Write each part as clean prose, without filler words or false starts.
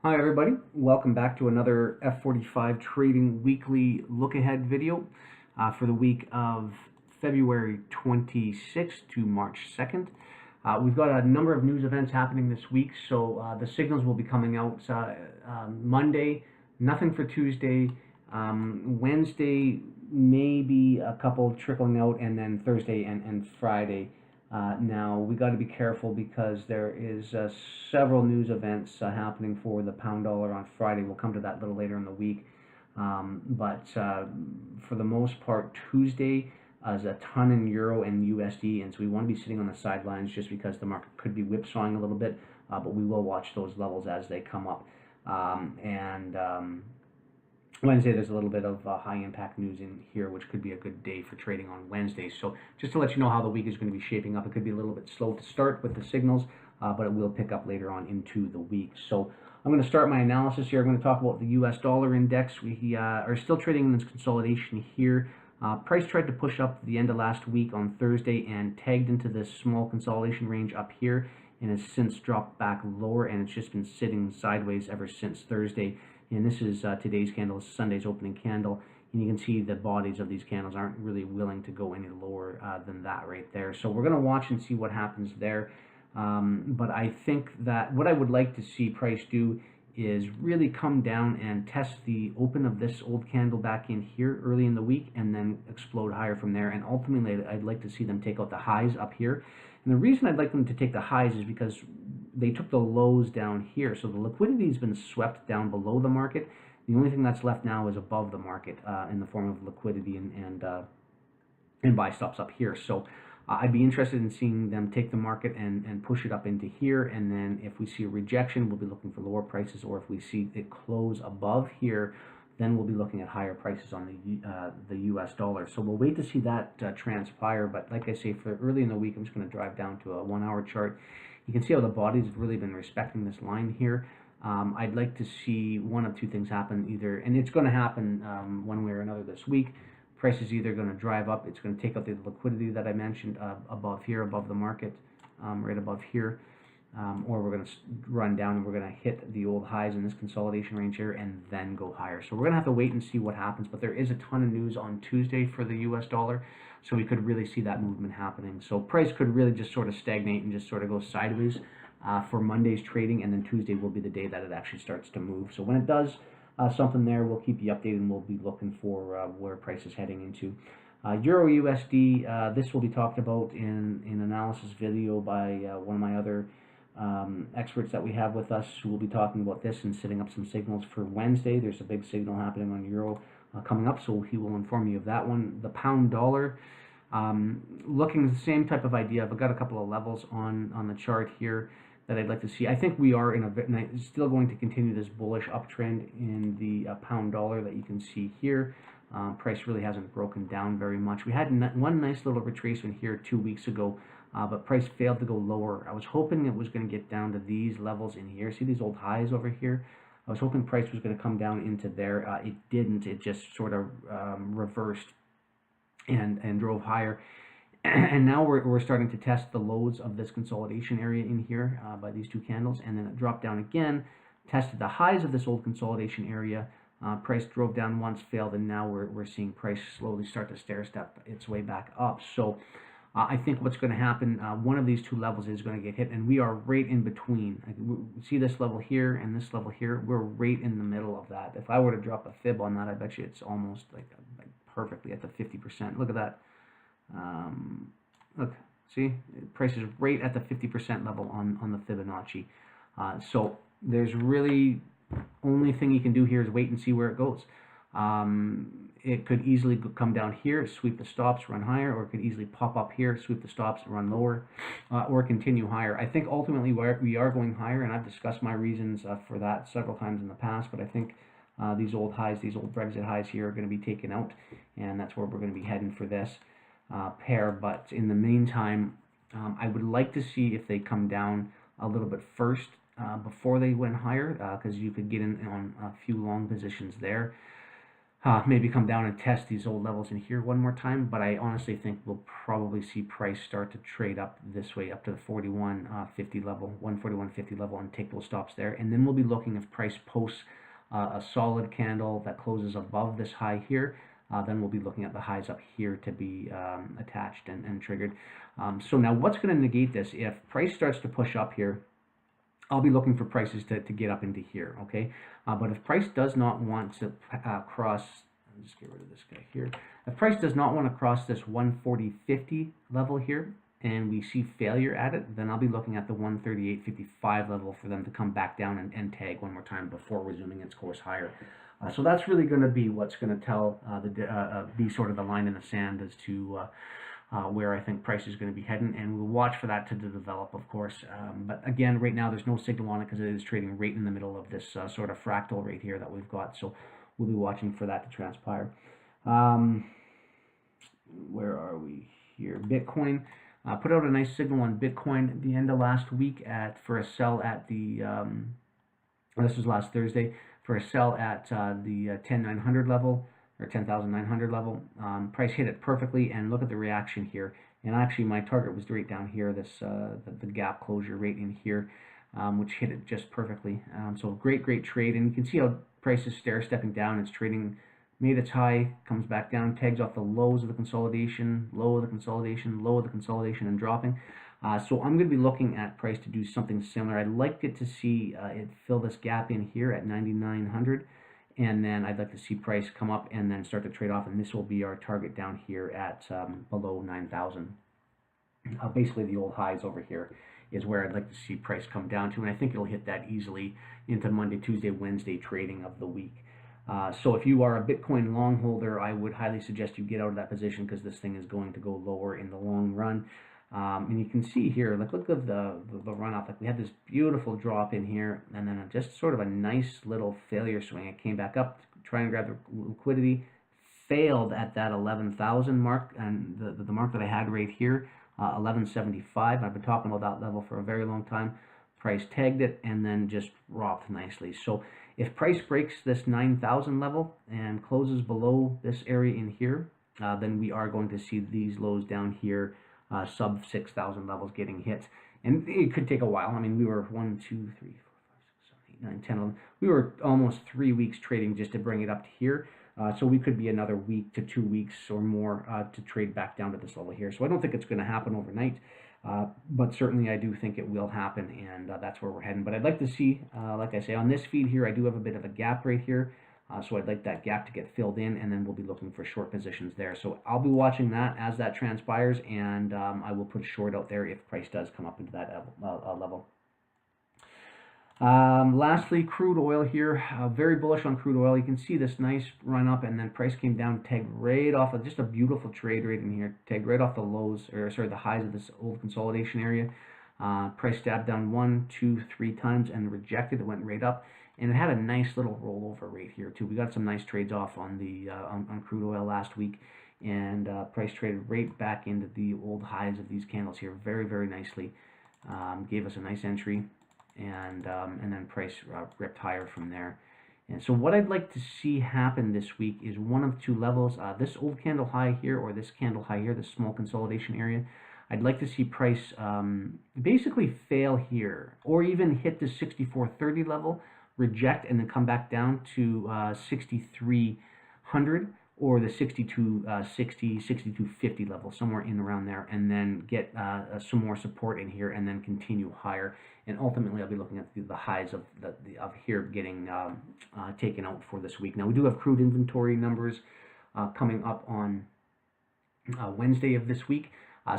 Hi everybody, welcome back to another F45 Trading Weekly Look-Ahead video for the week of February 26th to March 2nd. We've got a number of news events happening this week, so the signals will be coming out Monday, nothing for Tuesday, Wednesday maybe a couple trickling out, and then Thursday and Friday. Now we got to be careful because there is several news events happening for the pound dollar on Friday. We'll come to that a little later in the week. But for the most part, Tuesday is a ton in euro and USD, and so we want to be sitting on the sidelines just because the market could be whipsawing a little bit. But we will watch those levels as they come up. Wednesday, there's a little bit of high impact news in here, which could be a good day for trading on Wednesday. So just to let you know how the week is going to be shaping up, it could be a little bit slow to start with the signals, but it will pick up later on into the week. So I'm going to start my analysis here. I'm going to talk about the US dollar index. We are still trading in this consolidation here. Price tried to push up the end of last week on Thursday and tagged into this small consolidation range up here, and has since dropped back lower, and it's just been sitting sideways ever since Thursday. And this is today's candle, Sunday's opening candle, and you can see the bodies of these candles aren't really willing to go any lower than that right there. So we're going to watch and see what happens there. But I think that what I would like to see price do is really come down and test the open of this old candle back in here early in the week, and then explode higher from there. And ultimately, I'd like to see them take out the highs up here. And the reason I'd like them to take the highs is because they took the lows down here. So the liquidity has been swept down below the market. The only thing that's left now is above the market in the form of liquidity and buy stops up here. So I'd be interested in seeing them take the market and push it up into here. And then if we see a rejection, we'll be looking for lower prices. Or if we see it close above here, then we'll be looking at higher prices on the US dollar. So we'll wait to see that transpire. But like I say, for early in the week, I'm just going to drive down to a 1 hour chart. You can see how the bodies have really been respecting this line here. I'd like to see one of two things happen, either, and it's going to happen one way or another this week. Price is either going to drive up, it's going to take out the liquidity that I mentioned above here, above the market, right above here, or we're going to run down and we're going to hit the old highs in this consolidation range here and then go higher. So we're going to have to wait and see what happens, but there is a ton of news on Tuesday for the US dollar, so we could really see that movement happening. So price could really just sort of stagnate and just sort of go sideways for Monday's trading, and then Tuesday will be the day that it actually starts to move. So when it does something there, we'll keep you updated, and we'll be looking for where price is heading into. Euro USD, this will be talked about in an analysis video by one of my other experts that we have with us, who will be talking about this and setting up some signals for Wednesday. There's a big signal happening on Euro coming up, so he will inform you of that one. The pound dollar, looking the same type of idea. I've got a couple of levels on the chart here that I'd like to see. I think we are still going to continue this bullish uptrend in the pound dollar that you can see here. Price really hasn't broken down very much. We had one nice little retracement here 2 weeks ago, but price failed to go lower. I was hoping it was going to get down to these levels in here. See these old highs over here? I was hoping price was going to come down into there. It didn't. It just sort of reversed and drove higher. And now we're starting to test the lows of this consolidation area in here by these two candles, and then it dropped down again, tested the highs of this old consolidation area. Price drove down once, failed, and now we're seeing price slowly start to stair-step its way back up. So I think what's going to happen, one of these two levels is going to get hit, and we are right in between. We see this level here and this level here. We're right in the middle of that. If I were to drop a fib on that, I bet you it's almost like perfectly at the 50%. Look at that. Look, see, price is right at the 50% level on the Fibonacci. So there's really only thing you can do here is wait and see where it goes. It could easily come down here, sweep the stops, run higher, or it could easily pop up here, sweep the stops, run lower, or continue higher. I think ultimately we are going higher, and I've discussed my reasons for that several times in the past, but I think these old highs, these old Brexit highs here are going to be taken out, and that's where we're going to be heading for this pair. But in the meantime, I would like to see if they come down a little bit first before they went higher, because you could get in on a few long positions there. maybe come down and test these old levels in here one more time, but I honestly think we'll probably see price start to trade up this way, up to the 41.50 level, 141.50 level, and take those stops there. And then we'll be looking if price posts a solid candle that closes above this high here. Then we'll be looking at the highs up here to be attached and triggered. So now what's going to negate this? If price starts to push up here, I'll be looking for prices to get up into here, okay? But if price does not want to cross, I'll just get rid of this guy here. If price does not want to cross this 140.50 level here, and we see failure at it, then I'll be looking at the 138.55 level for them to come back down and tag one more time before resuming its course higher. So that's really going to be what's going to tell be sort of the line in the sand as to where I think price is going to be heading, and we'll watch for that to develop, of course. But again, right now there's no signal on it because it is trading right in the middle of this sort of fractal right here that we've got. So we'll be watching for that to transpire. Where are we here? Bitcoin put out a nice signal on Bitcoin at the end of last week for a sell at the. This was last Thursday for a sell at the 10,900 level. Or 10,900 level. Price hit it perfectly, and look at the reaction here. And actually my target was right down here, this the gap closure right in here, which hit it just perfectly. So great trade, and you can see how price is stair-stepping down. It's trading, made its high, comes back down, tags off the lows of the consolidation, low of the consolidation, low of the consolidation, and dropping. So I'm going to be looking at price to do something similar. I'd like it to see it fill this gap in here at 9,900. And then I'd like to see price come up and then start to trade off, and this will be our target down here at below 9,000. Basically the old highs over here is where I'd like to see price come down to, and I think it'll hit that easily into Monday, Tuesday, Wednesday trading of the week. So if you are a Bitcoin long holder, I would highly suggest you get out of that position because this thing is going to go lower in the long run. And you can see here, like, look at the run up. Like, we had this beautiful drop in here, and then just sort of a nice little failure swing. It came back up to try and grab the liquidity, failed at that 11,000 mark, and the mark that I had right here, 1175. I've been talking about that level for a very long time. Price tagged it and then just dropped nicely. So if price breaks this 9,000 level and closes below this area in here, then we are going to see these lows down here, sub 6,000 levels getting hit, and it could take a while. I mean, we were 1, 2, 3, 4, 5, 6, 7, 8, 9, 10, 11. We were almost 3 weeks trading just to bring it up to here. So we could be another week to 2 weeks or more to trade back down to this level here. So I don't think it's going to happen overnight, but certainly I do think it will happen, and that's where we're heading. But I'd like to see, like I say, on this feed here, I do have a bit of a gap right here. So I'd like that gap to get filled in, and then we'll be looking for short positions there. So I'll be watching that as that transpires, and I will put a short out there if price does come up into that level. Lastly, crude oil here. Very bullish on crude oil. You can see this nice run up, and then price came down, tagged right off of just a beautiful trade right in here, tagged right off the lows, or sorry, the highs of this old consolidation area. Price stabbed down 1, 2, 3 times and rejected. It went right up. And it had a nice little rollover right here too. We got some nice trades off on the on crude oil last week, and price traded right back into the old highs of these candles here, very nicely. Gave us a nice entry, and then price ripped higher from there. And so what I'd like to see happen this week is one of two levels. This old candle high here, or this candle high here, this small consolidation area. I'd like to see price basically fail here, or even hit the 64.30 level, reject, and then come back down to 6,300 or the 62.60, 62.50 level, somewhere in around there, and then get some more support in here, and then continue higher. And ultimately, I'll be looking at the highs of here getting taken out for this week. Now, we do have crude inventory numbers coming up on Wednesday of this week.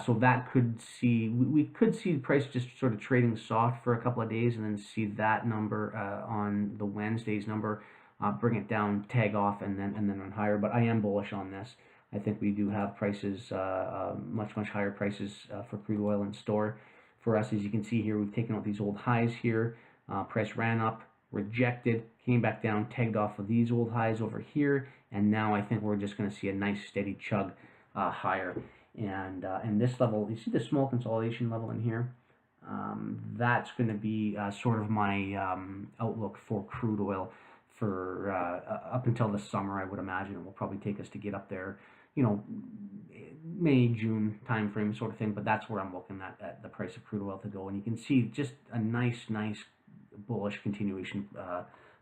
So that could see, we could see the price just sort of trading soft for a couple of days, and then see that number on the Wednesday's number bring it down, tag off, and then run higher. But I am bullish on this. I think we do have prices, much higher prices for crude oil in store for us. As you can see here, we've taken out these old highs here. Price ran up, rejected, came back down, tagged off of these old highs over here, and now I think we're just going to see a nice steady chug higher. And this level, you see the small consolidation level in here? That's going to be sort of my outlook for crude oil for up until the summer. I would imagine it will probably take us to get up there, you know, May, June time frame sort of thing. But that's where I'm looking at the price of crude oil to go, and you can see just a nice bullish continuation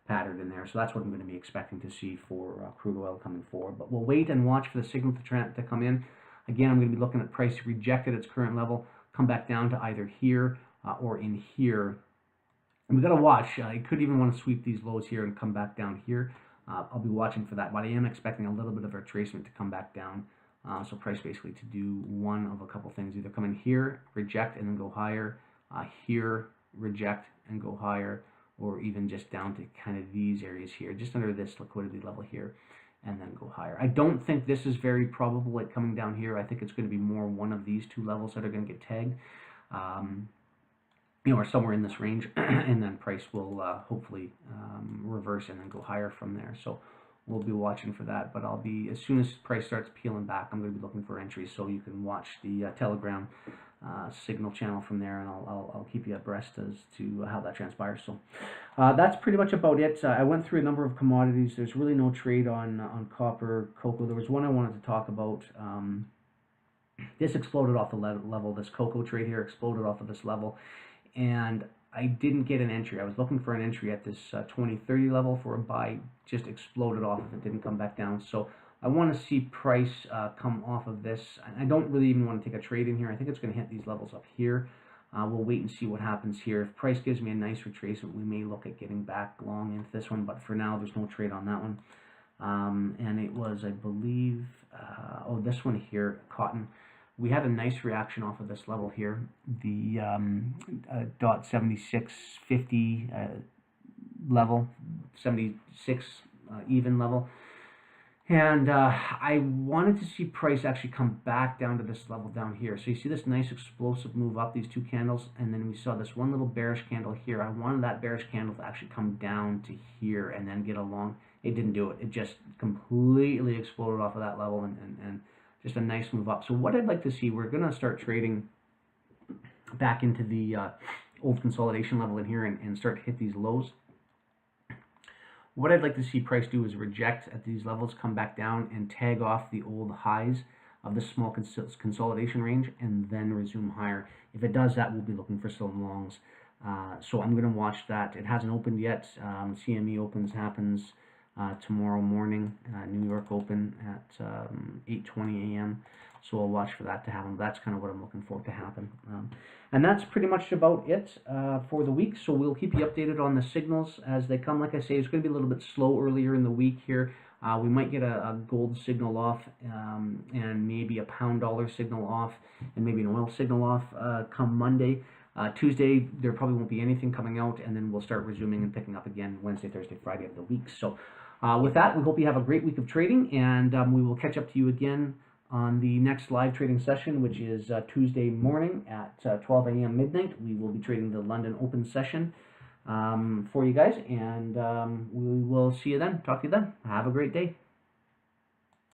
pattern in there. So that's what I'm going to be expecting to see for crude oil coming forward. But we'll wait and watch for the signal to come in. Again, I'm going to be looking at price reject at its current level, come back down to either here or in here. And we've got to watch. I could even want to sweep these lows here and come back down here. I'll be watching for that, but I am expecting a little bit of a retracement to come back down. So price basically to do one of a couple things, either come in here, reject, and then go higher, here, reject, and go higher, or even just down to kind of these areas here, just under this liquidity level here, and then go higher. I don't think this is very probable at coming down here. I think it's going to be more one of these two levels that are going to get tagged. You know, or somewhere in this range, and then price will hopefully reverse and then go higher from there. So we'll be watching for that. But I'll be, as soon as price starts peeling back, I'm going to be looking for entries, so you can watch the Telegram signal channel from there, and I'll keep you abreast as to how that transpires. So that's pretty much about it. I went through a number of commodities. There's really no trade on copper, cocoa. There was one I wanted to talk about. This exploded off the level. This cocoa trade here exploded off of this level, and I didn't get an entry. I was looking for an entry at this 2030 level for a buy. Just exploded off if it didn't come back down. So I want to see price come off of this. I don't really even want to take a trade in here. I think it's going to hit these levels up here. We'll wait and see what happens here. If price gives me a nice retracement, we may look at getting back long into this one. But for now, there's no trade on that one. And it was, I believe, oh, this one here, cotton. We had a nice reaction off of this level here, the .7650 level, 76 even level. And I wanted to see price actually come back down to this level down here. So you see this nice explosive move up, these two candles, and then we saw this one little bearish candle here. I wanted that bearish candle to actually come down to here and then get a long. It didn't do it. It just completely exploded off of that level and just a nice move up. So what I'd like to see, we're going to start trading back into the old consolidation level in here and start to hit these lows. What I'd like to see price do is reject at these levels, come back down and tag off the old highs of the small consolidation range, and then resume higher. If it does that, we'll be looking for some longs. So I'm going to watch that. It hasn't opened yet. CME happens tomorrow morning, New York open at 8:20 a.m. So I'll watch for that to happen. That's kind of what I'm looking for to happen. And that's pretty much about it for the week. So we'll keep you updated on the signals as they come. Like I say, it's going to be a little bit slow earlier in the week here. We might get a gold signal off and maybe a pound-dollar signal off and maybe an oil signal off come Monday. Tuesday, there probably won't be anything coming out, and then we'll start resuming and picking up again Wednesday, Thursday, Friday of the week. So with that, we hope you have a great week of trading, and we will catch up to you again on the next live trading session, which is Tuesday morning at 12 a.m. midnight. We will be trading the London Open session for you guys, and we will see you then. Talk to you then. Have a great day.